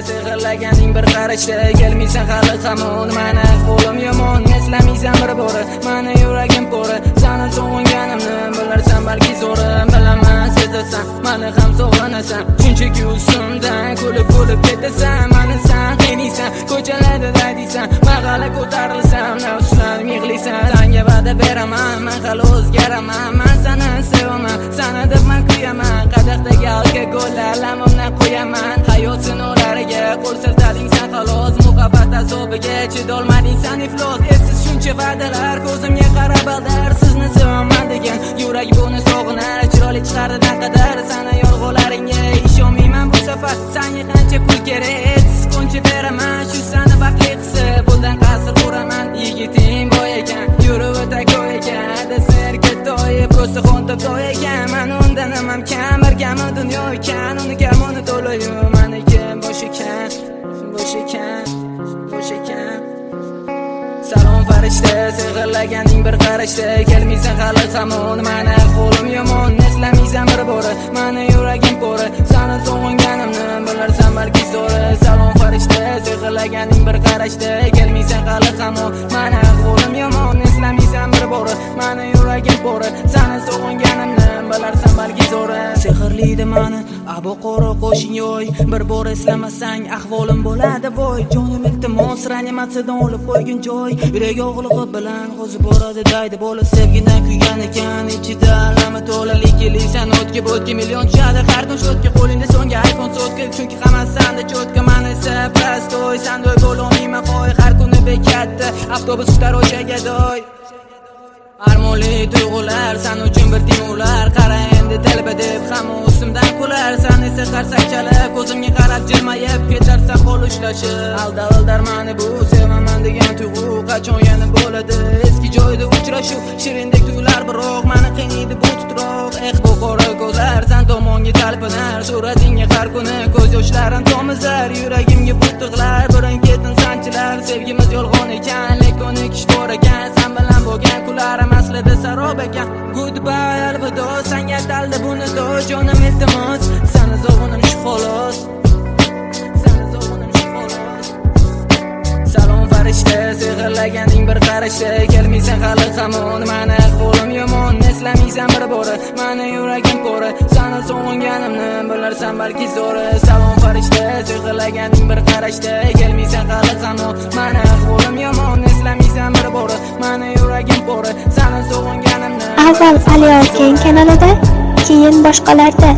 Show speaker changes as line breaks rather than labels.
Sehrlaganing bir qarashda kelmaysan hali hamon. Mani qo'lim yomon, eslamaysan bir bora. Mani yuragim pora, sana sog'inganimni bilarsan balki zo'ra. Bilaman sezasan, mani ham sog'inasan. Shunchaki ustimdan kulib ketasan. Mani san qiynaysan, ko'chalarda daydisan. Mahalla ko'tarilsam, nafslanib yig'laysan. Senga va'da beraman, men hali o'zgaraman. Men seni sevaman, sana deb men kuyaman. Qadaqdagi alkogollar lamimdan qo'yaman. Hayot sinovlariga qo'l siltading sen xolos. Muhabbat azobiga chidolmading sen iflos. Esiz shuncha va'dalar ko'zimga qarab aldar. Sizni sevaman degan yurak buni sog'inar. Chiroyli chiqardi naqadar sana yolg'onlaringga ishonmayman bu safar. Senga qancha pul kerak siz qo'nchi beraman. Shu sani baxtli qilsa puldan qasr quraman. Yigiting boy ekan, yurib o'ta ko'y ekan. Deserga to'yib ko'zi xontib to'y ekan. Men undan ham kam bir gami dunyo ekan. Uni gamoni to'layim meniki bosh ekan. Salom farishta, sehrlaganing bir qarashda kelmaysan hali hamon. Mani qo'lim yomon, eslamaysan bir bora. Mani yuragim pora, sana sog'inganimni bilarsan balki zo'ra. Salom farishta, sehrlaganing bir qarashda kelmaysan hali hamon. Mani qo'lim yomon, eslamaysan bir bora. Mani yuragim pora, sana sog'inganimni bilarsan balki zo'ra. Sehrliydi mani abo qora qo'shin yo'y. Bir bor eslamasang ahvolim bo'ladi voy. Jonim iltimos reanimatsiyadan olib qo'ygin joy. Yuragi og'lig'i bilan o'zi boradi daydi bola. Sevgidan kuygan ekan ichida alami to'la. Likilisan o'tga bo'tga million tushadi har kun shotga. Qo'lingda so'ngga iPhone sotga. Chunki hammasi sanda cho'tka. Mani esa plastoy sandoy bo'lolmayman qo'y. Har kuni bekatda avtobus kutar o'shaga doy. Armonli tuyg'ular san uchun bir timurlar. Qara endi telba deb hamma ustimdan kular. San esa qarsak chalib ko'zimga qarab jilmayib ketarsan qo'l ushlashib. Aldar mani bu sevaman degan tuyg'u qachon yana bo'ladi. Eski joyda uchrashuv shirindek tuyular biroq meni qiynaydi bu titroq. Bu qora ko'zlar san tomonga talpinar. Suratingga har kuni ko'z yoshlarim tomizar. Yuragimga bu tig'lar birin ketin sanchilar. Sevgimiz yolg'on ekan lekin ish bor ekan. Sen bilan bo'lgan kunlarim aslida sarob ekan. Goodbye alvido senga taldi buni do. Jonim iltimos seni sog'inim shu xolos. Salom farishta, sehrlaganing bir qarashda kelmaysan hali hamon. Mani qo'lim yomon, eslamaysan bir bora. Mani yuragim pora, sana sog'inganimni bilarsan balki zo'ra. Salom farishta, sehrlaganing bir qarashda kelmaysan hali hamon. Mani qo'lim yomon, eslamaysan bir bora. Mani yuragim pora, sana sog'inganimni.
Avval Ali Orken kanalida, keyin boshqalarda.